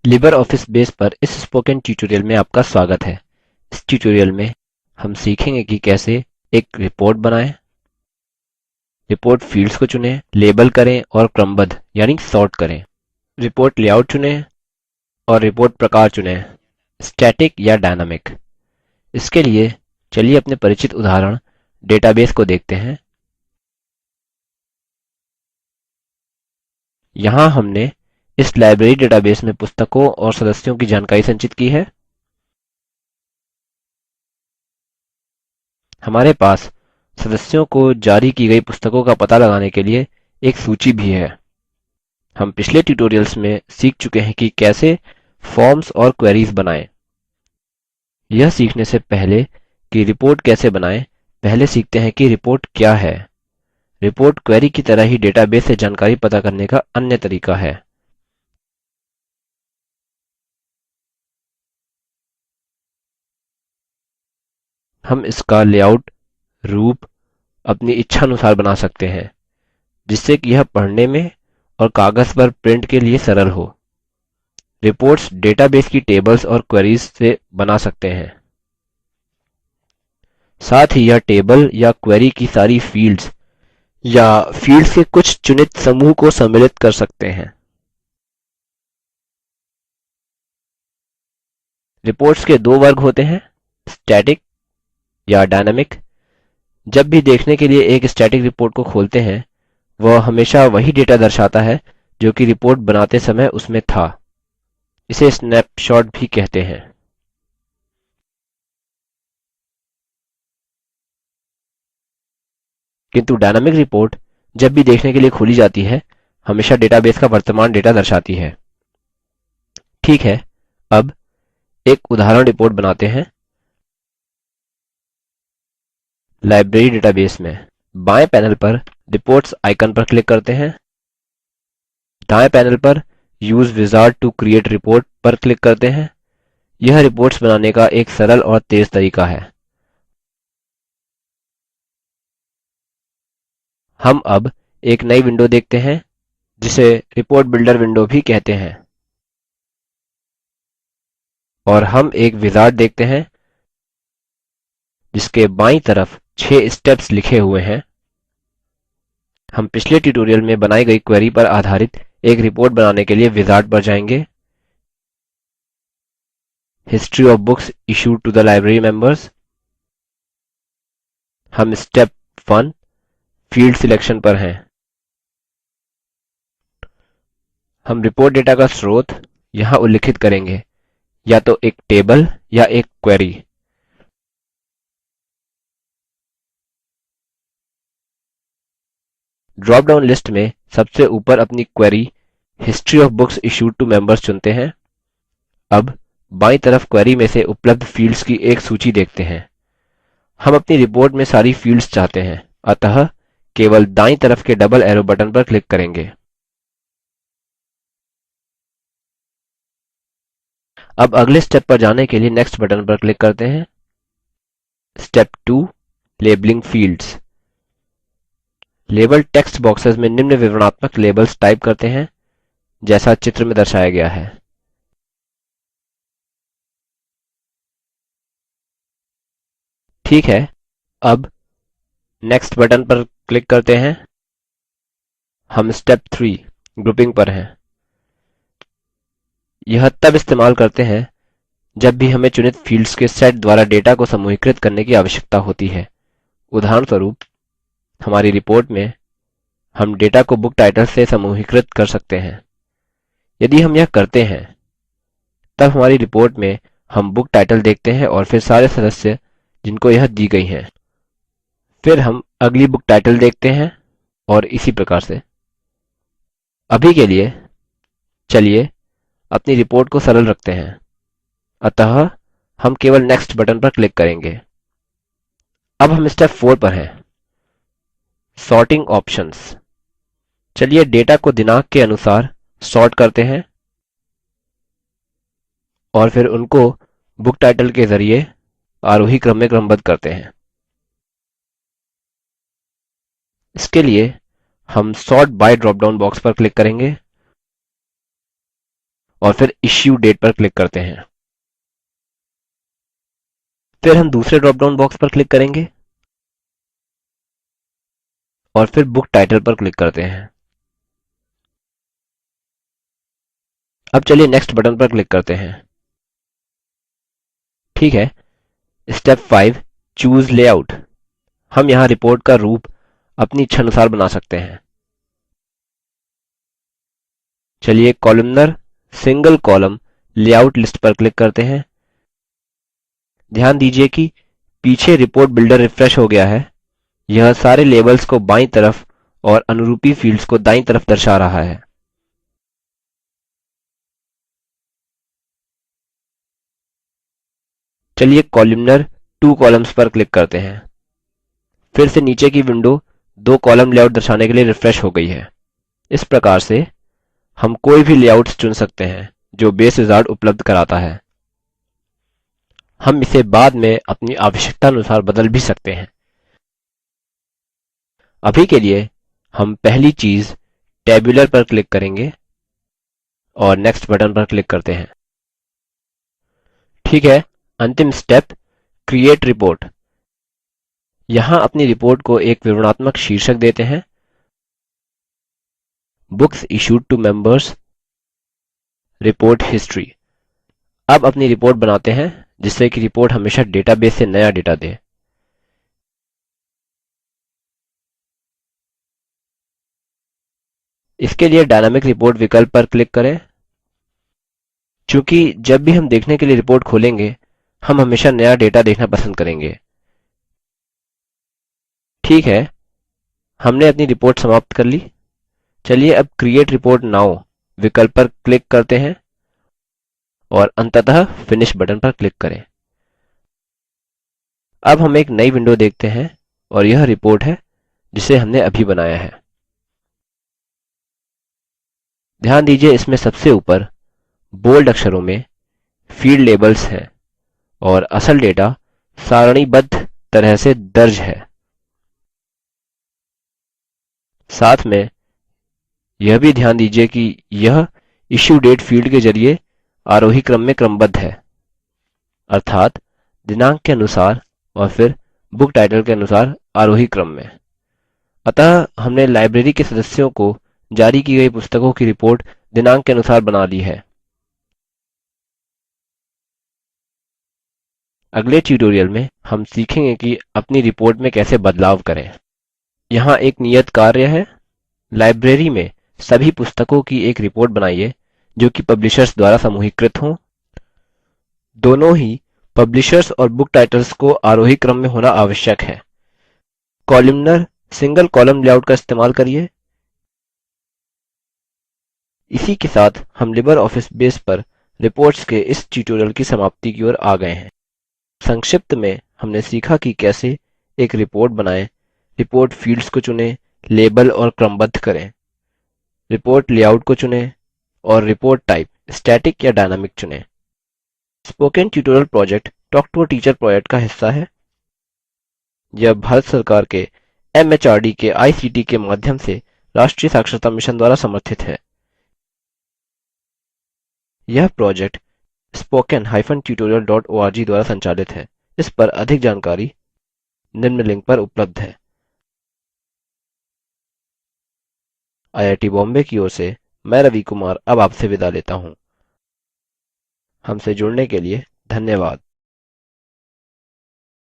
Libre office base पर इस spoken tutorial में आपका स्वागत है। इस ट्यूटोरियल में हम सीखेंगे कि कैसे एक रिपोर्ट बनाएं, रिपोर्ट फील्ड्स को चुनें, लेबल करें और क्रमबद्ध यानी सॉर्ट करें, रिपोर्ट लेआउट चुनें और रिपोर्ट प्रकार चुनें, स्टैटिक या डायनामिक। इसके लिए चलिए अपने परिचित उदाहरण डेटाबेस को देखते हैं। यहाँ हमने इस लाइब्रेरी डेटाबेस में पुस्तकों और सदस्यों की जानकारी संचित की है। हमारे पास सदस्यों को जारी की गई पुस्तकों का पता लगाने के लिए एक सूची भी है। हम पिछले ट्यूटोरियल्स में सीख चुके हैं कि कैसे फॉर्म्स और क्वेरीज बनाएं। यह सीखने से पहले कि रिपोर्ट कैसे बनाएं, पहले सीखते हैं कि रिपोर्ट क्या है। रिपोर्ट क्वेरी की तरह ही डेटाबेस से जानकारी पता करने का अन्य तरीका है। हम इसका लेआउट, रूप अपनी इच्छानुसार बना सकते हैं, जिससे कि यह पढ़ने में और कागज पर प्रिंट के लिए सरल हो। रिपोर्ट्स डेटाबेस की टेबल्स और क्वेरीज से बना सकते हैं। साथ ही यह टेबल या क्वेरी की सारी फील्ड्स या फील्ड्स के कुछ चुनित समूह को सम्मिलित कर सकते हैं। रिपोर्ट्स के दो वर्ग होते हैं, स्टैटिक या डायनामिक। जब भी देखने के लिए एक स्टैटिक रिपोर्ट को खोलते हैं, वह हमेशा वही डेटा दर्शाता है जो कि रिपोर्ट बनाते समय उसमें था। इसे स्नैपशॉट भी कहते हैं। किंतु डायनामिक रिपोर्ट जब भी देखने के लिए खोली जाती है, हमेशा डेटाबेस का वर्तमान डेटा दर्शाती है। ठीक है, अब एक उदाहरण रिपोर्ट बनाते हैं। लाइब्रेरी डेटाबेस में बाएं पैनल पर रिपोर्ट्स आइकन पर क्लिक करते हैं। दाएं पैनल पर use wizard to create report पर क्लिक करते हैं। यह रिपोर्ट्स बनाने का एक सरल और तेज तरीका है। हम अब एक नई विंडो देखते हैं, जिसे रिपोर्ट बिल्डर विंडो भी कहते हैं। और हम एक विजार्ड देखते हैं जिसके बायीं तरफ 6 स्टेप्स लिखे हुए हैं। हम पिछले ट्यूटोरियल में बनाई गई क्वेरी पर आधारित एक रिपोर्ट बनाने के लिए विजार्ड पर जाएंगे। History of books issued to the library members. हम स्टेप 1 फील्ड सिलेक्शन पर हैं। हम रिपोर्ट डेटा का स्रोत यहाँ उल्लिखित करेंगे, या तो एक टेबल या एक क्वेरी। ड्रॉप डाउन लिस्ट में सबसे ऊपर अपनी query history of books issued to members चुनते हैं। अब बायीं तरफ क्वेरी में से उपलब्ध फील्ड्स की एक सूची देखते हैं। हम अपनी रिपोर्ट में सारी फील्ड्स चाहते हैं, अतः केवल दायीं तरफ के डबल एरो बटन पर क्लिक करेंगे। अब अगले स्टेप पर जाने के लिए नेक्स्ट बटन पर क्लिक करते हैं। Step 2 labelling fields. Label text boxes में निम्न विवरणात्मक लेबल्स टाइप करते हैं, जैसा चित्र में दर्शाया गया है। ठीक है, अब नेक्स्ट बटन पर क्लिक करते हैं। हम स्टेप 3 ग्रुपिंग पर हैं। यह तब इस्तेमाल करते हैं जब भी हमें चुनित फील्ड्स के सेट द्वारा डेटा को समूहीकृत करने की आवश्यकता होती है। उदाहरणस्वरूप, हमारी रिपोर्ट में हम डेटा को बुक टाइटल से समूहीकृत कर सकते हैं। यदि हम यह करते हैं, तब हमारी रिपोर्ट में हम बुक टाइटल देखते हैं और फिर सारे सदस्य जिनको यह दी गई हैं। फिर हम अगली बुक टाइटल देखते हैं और इसी प्रकार से। अभी के लिए चलिए अपनी रिपोर्ट को सरल रखते हैं, अतः हम केवल नेक्स्ट बटन पर क्लिक करेंगे। अब हम स्टेप 4 पर हैं, सॉर्टिंग ऑप्शंस। चलिए डेटा को दिनांक के अनुसार सॉर्ट करते हैं और फिर उनको बुक टाइटल के जरिए आरोही क्रम में क्रमबद्ध करते हैं। इसके लिए हम sort by drop down box पर क्लिक करेंगे और फिर इश्यू डेट पर क्लिक करते हैं। फिर हम दूसरे ड्रॉप डाउन बॉक्स पर क्लिक करेंगे और फिर बुक टाइटल पर क्लिक करते हैं। अब चलिए नेक्स्ट बटन पर क्लिक करते हैं। ठीक है, स्टेप 5 चूज लेआउट। हम यहाँ रिपोर्ट का रूप अपनी इच्छानुसार बना सकते हैं। चलिए columnar single column layout list पर क्लिक करते हैं। ध्यान दीजिए कि पीछे रिपोर्ट बिल्डर रिफ्रेश हो गया है। यह सारे लेबल्स को बाईं तरफ और अनुरूपी फील्ड्स को दाईं तरफ दर्शा रहा है। चलिए कॉलमनर 2 कॉलम्स पर क्लिक करते हैं। फिर से नीचे की विंडो 2 कॉलम लेआउट दर्शाने के लिए रिफ्रेश हो गई है। इस प्रकार से हम कोई भी लेआउट्स चुन सकते हैं जो बेस विजार्ड उपलब्ध कराता है। हम इसे बाद में अपनी आवश्यकता अनुसार बदल भी सकते हैं। अभी के लिए हम पहली चीज़ टेबुलर पर क्लिक करेंगे और नेक्स्ट बटन पर क्लिक करते हैं। ठीक है, अंतिम स्टेप क्रिएट रिपोर्ट। यहाँ अपनी रिपोर्ट को एक विवरणात्मक शीर्षक देते हैं, books issued to members, report history. अब अपनी रिपोर्ट बनाते हैं जिससे कि रिपोर्ट हमेशा डेटाबेस से नया डेटा दे। इसके लिए डायनामिक रिपोर्ट विकल्प पर क्लिक करें। चूँकि जब भी हम देखने के लिए रिपोर्ट खोलेंगे हम हमेशा नया डेटा देखना पसंद करेंगे। ठीक है, हमने अपनी रिपोर्ट समाप्त कर ली। चलिए अब क्रिएट रिपोर्ट नाउ विकल्प पर क्लिक करते हैं और अंततः फिनिश बटन पर क्लिक करें। अब हम एक नई विंडो देखते हैं और यह रिपोर्ट है जिसे हमने अभी बनाया है। ध्यान दीजिए इसमें सबसे ऊपर बोल्ड अक्षरों में फील्ड लेबल्स हैं और असल डेटा सारणीबद्ध तरह से दर्ज है। साथ में यह भी ध्यान दीजिए कि यह इश्यू डेट फील्ड के जरिए आरोही क्रम में क्रमबद्ध है, अर्थात दिनांक के अनुसार और फिर बुक टाइटल के अनुसार आरोही क्रम में। अतः हमने लाइब्रेरी के सदस्यों को जारी की गई पुस्तकों की रिपोर्ट दिनांक के अनुसार बना ली है। अगले ट्यूटोरियल में हम सीखेंगे कि अपनी रिपोर्ट में कैसे बदलाव करें। यहाँ एक नियत कार्य है, लाइब्रेरी में सभी पुस्तकों की एक रिपोर्ट बनाइए जो कि पब्लिशर्स द्वारा समूहीकृत हों। दोनों ही पब्लिशर्स और बुक टाइटल्स को आरोही क्रम में होना आवश्यक है। कॉलमनर सिंगल कॉलम लेआउट का इस्तेमाल करिए। इसी के साथ हम लिबर ऑफिस बेस पर रिपोर्ट्स के इस ट्यूटोरियल की समाप्ति की ओर आ गए हैं। संक्षिप्त में हमने सीखा कि कैसे एक रिपोर्ट बनाएं, रिपोर्ट फील्ड्स को चुनें, लेबल और क्रमबद्ध करें, रिपोर्ट लेआउट को चुनें और रिपोर्ट टाइप स्टैटिक या डायनामिक चुनें। Spoken tutorial project talk to a teacher project का हिस्सा है। यह भारत सरकार के MHRD के ICT के माध्यम से राष्ट्रीय साक्षरता मिशन द्वारा समर्थित है। यह प्रोजेक्ट spoken-tutorial.org द्वारा संचालित है। इस पर अधिक जानकारी निम्न लिंक पर उपलब्ध है। IIT बॉम्बे की ओर से मैं रवि कुमार अब आपसे विदा लेता हूँ। हमसे जुड़ने के लिए धन्यवाद।